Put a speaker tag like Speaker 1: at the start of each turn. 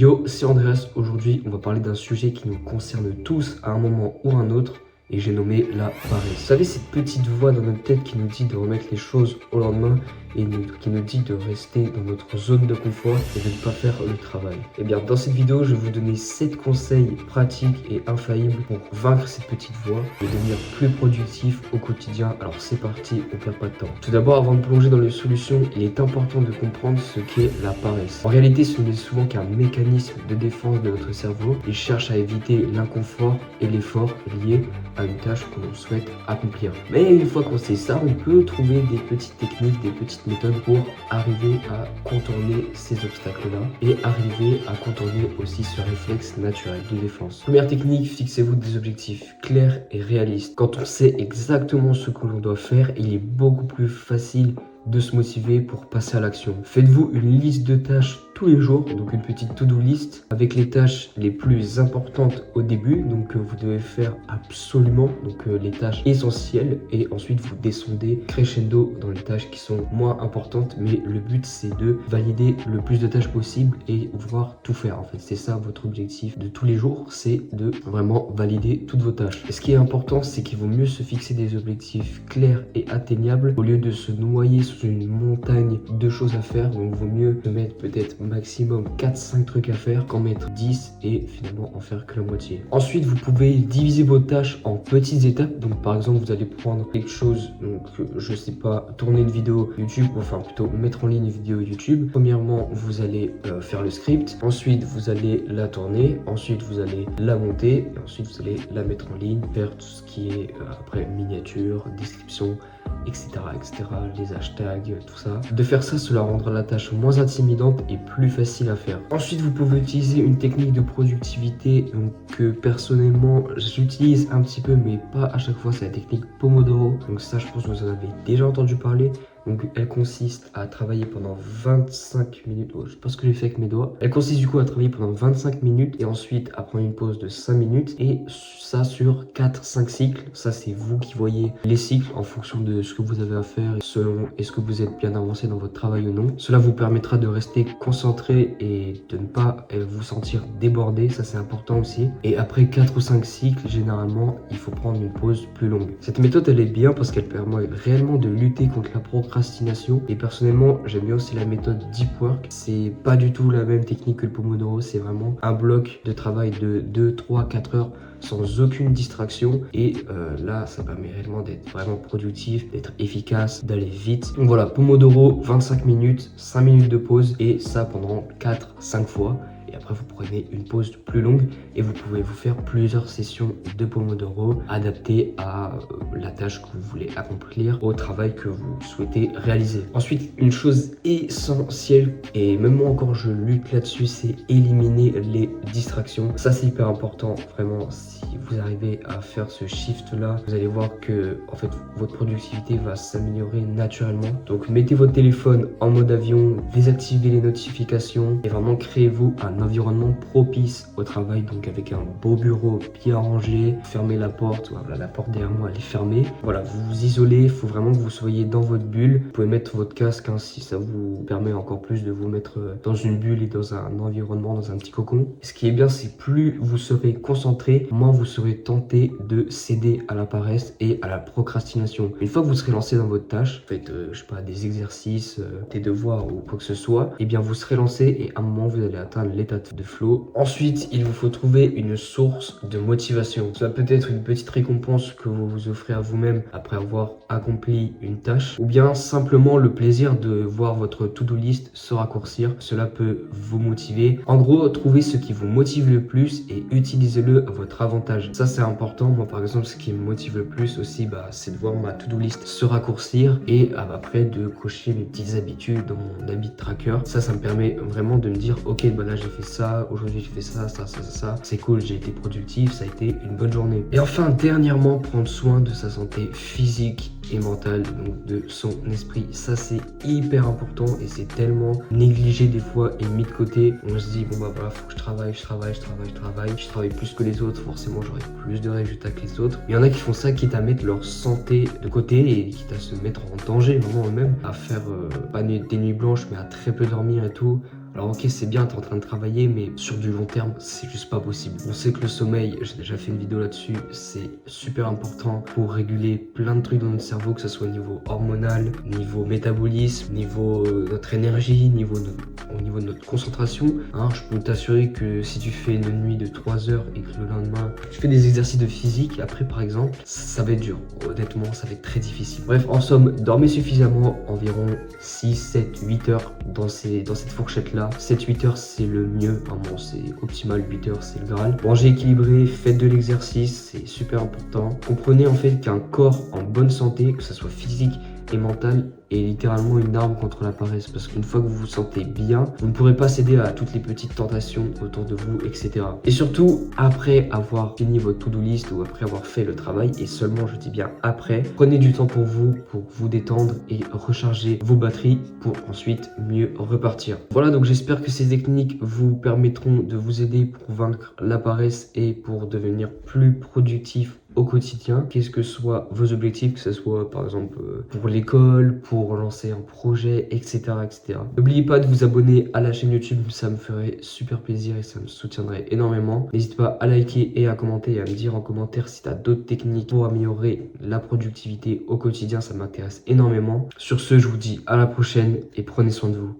Speaker 1: Yo, c'est Andreas. Aujourd'hui, on va parler d'un sujet qui nous concerne tous à un moment ou un autre, et j'ai nommé la paresse. Vous savez, cette petite voix dans notre tête qui nous dit de remettre les choses au lendemain et qui nous dit de rester dans notre zone de confort et de ne pas faire le travail. Et bien, dans cette vidéo, je vais vous donner 7 conseils pratiques et infaillibles pour vaincre cette petite voix et devenir plus productif au quotidien. Alors c'est parti, on perd pas de temps. Tout d'abord, avant de plonger dans les solutions, il est important de comprendre ce qu'est la paresse. En réalité, ce n'est souvent qu'un mécanisme de défense de notre cerveau. Il cherche à éviter l'inconfort et l'effort liés à une tâche que l'on souhaite accomplir. Mais une fois qu'on sait ça, on peut trouver des petites techniques, des petites méthodes pour arriver à contourner ces obstacles-là et arriver à contourner aussi ce réflexe naturel de défense. Première technique, fixez-vous des objectifs clairs et réalistes. Quand on sait exactement ce que l'on doit faire, il est beaucoup plus facile de se motiver pour passer à l'action. Faites-vous une liste de tâches tous les jours, donc une petite to-do list avec les tâches les plus importantes au début, donc vous devez faire absolument les tâches essentielles et ensuite vous descendez crescendo dans les tâches qui sont moins importantes, mais le but c'est de valider le plus de tâches possible et vouloir tout faire. En fait, c'est ça votre objectif de tous les jours, c'est de vraiment valider toutes vos tâches. Et ce qui est important, c'est qu'il vaut mieux se fixer des objectifs clairs et atteignables au lieu de se noyer sous une montagne de choses à faire. Donc vaut mieux se mettre peut-être maximum 4-5 trucs à faire qu'en mettre 10 et finalement en faire que la moitié. Ensuite, vous pouvez diviser vos tâches en petites étapes. Donc par exemple, vous allez prendre quelque chose, donc je sais pas, tourner une vidéo YouTube, enfin plutôt mettre en ligne une vidéo YouTube. Premièrement, vous allez faire le script, ensuite vous allez la tourner, ensuite vous allez la monter et ensuite vous allez la mettre en ligne, faire tout ce qui est après miniature, description, etc., les hashtags, tout ça. De faire ça, cela rendra la tâche moins intimidante et plus facile à faire. Ensuite, vous pouvez utiliser une technique de productivité que personnellement j'utilise un petit peu, mais pas à chaque fois. C'est la technique Pomodoro. Donc ça, je pense que vous en avez déjà entendu parler. Donc elle consiste à travailler pendant 25 minutes, je sais pas ce que j'ai fait avec mes doigts. Elle consiste du coup à travailler pendant 25 minutes et ensuite à prendre une pause de 5 minutes et ça sur 4-5 cycles. Ça c'est vous qui voyez les cycles en fonction de ce que vous avez à faire et selon est-ce que vous êtes bien avancé dans votre travail ou non. Cela vous permettra de rester concentré et de ne pas vous sentir débordé, ça c'est important aussi. Et après 4 ou 5 cycles, généralement il faut prendre une pause plus longue. Cette méthode elle est bien parce qu'elle permet réellement de lutter contre la procrastination. Et personnellement, j'aime bien aussi la méthode Deep Work. C'est pas du tout la même technique que le Pomodoro, c'est vraiment un bloc de travail de 2, 3, 4 heures sans aucune distraction et là ça permet réellement d'être vraiment productif, d'être efficace, d'aller vite. Donc voilà, Pomodoro 25 minutes, 5 minutes de pause et ça pendant 4-5 fois. Et après vous prenez une pause plus longue et vous pouvez vous faire plusieurs sessions de Pomodoro adaptées à la tâche que vous voulez accomplir, au travail que vous souhaitez réaliser. Ensuite, une chose essentielle, et même moi encore je lutte là-dessus, c'est éliminer les distractions. Ça c'est hyper important, vraiment. Si vous arrivez à faire ce shift là, vous allez voir que en fait votre productivité va s'améliorer naturellement. Donc mettez votre téléphone en mode avion, désactivez les notifications et vraiment créez-vous un environnement propice au travail, donc avec un beau bureau bien rangé, fermez la porte, voilà, la porte derrière moi elle est fermée, voilà, vous vous isolez, il faut vraiment que vous soyez dans votre bulle. Vous pouvez mettre votre casque si ça vous permet encore plus de vous mettre dans une bulle et dans un environnement, dans un petit cocon. Et ce qui est bien, c'est plus vous serez concentré, moins vous serez tenté de céder à la paresse et à la procrastination. Une fois que vous serez lancé dans votre tâche, faites je sais pas, des exercices, des devoirs ou quoi que ce soit, et bien vous serez lancé et à un moment vous allez atteindre l'état de flow. Ensuite, il vous faut trouver une source de motivation. Cela peut être une petite récompense que vous vous offrez à vous-même après avoir accompli une tâche, ou bien simplement le plaisir de voir votre to-do list se raccourcir. Cela peut vous motiver. En gros, trouvez ce qui vous motive le plus et utilisez-le à votre avantage. Ça, c'est important. Moi, par exemple, ce qui me motive le plus aussi, c'est de voir ma to-do list se raccourcir et après de cocher mes petites habitudes dans mon habit tracker. Ça me permet vraiment de me dire, ok, là j'ai fait ça, aujourd'hui j'ai fait ça, c'est cool, j'ai été productif, ça a été une bonne journée. Et enfin, dernièrement, prendre soin de sa santé physique et mentale, donc de son esprit. Ça c'est hyper important et c'est tellement négligé des fois et mis de côté. On se dit bon voilà, faut que je travaille, je travaille plus que les autres, forcément j'aurai plus de résultats que les autres. Il y en a qui font ça quitte à mettre leur santé de côté et quitte à se mettre en danger vraiment eux-mêmes, à faire pas des nuits blanches mais à très peu dormir et tout. Alors ok, c'est bien, t'es en train de travailler, mais sur du long terme, c'est juste pas possible. On sait que le sommeil, j'ai déjà fait une vidéo là-dessus, c'est super important pour réguler plein de trucs dans notre cerveau, que ce soit au niveau hormonal, niveau métabolisme, niveau notre énergie, au niveau de notre concentration. Hein, je peux t'assurer que si tu fais une nuit de 3 heures et que le lendemain, tu fais des exercices de physique, après par exemple, ça va être dur. Honnêtement, ça va être très difficile. Bref, en somme, dormez suffisamment, environ 6, 7, 8 heures dans cette fourchette-là. 7-8 heures, c'est le mieux. Vraiment, c'est optimal. 8 heures, c'est le Graal. Mangez équilibré, faites de l'exercice, c'est super important. Comprenez en fait qu'un corps en bonne santé, que ce soit physique et mental, est littéralement une arme contre la paresse. Parce qu'une fois que vous vous sentez bien, vous ne pourrez pas céder à toutes les petites tentations autour de vous, etc. Et surtout, après avoir fini votre to-do list ou après avoir fait le travail, et seulement je dis bien après, prenez du temps pour vous détendre et recharger vos batteries pour ensuite mieux repartir. Voilà, donc j'espère que ces techniques vous permettront de vous aider pour vaincre la paresse et pour devenir plus productif au quotidien, qu'est-ce que soient vos objectifs, que ce soit par exemple pour l'école, pour lancer un projet, etc. etc. N'oubliez pas de vous abonner à la chaîne YouTube, ça me ferait super plaisir et ça me soutiendrait énormément. N'hésite pas à liker et à commenter et à me dire en commentaire si tu as d'autres techniques pour améliorer la productivité au quotidien, ça m'intéresse énormément. Sur ce, je vous dis à la prochaine et prenez soin de vous.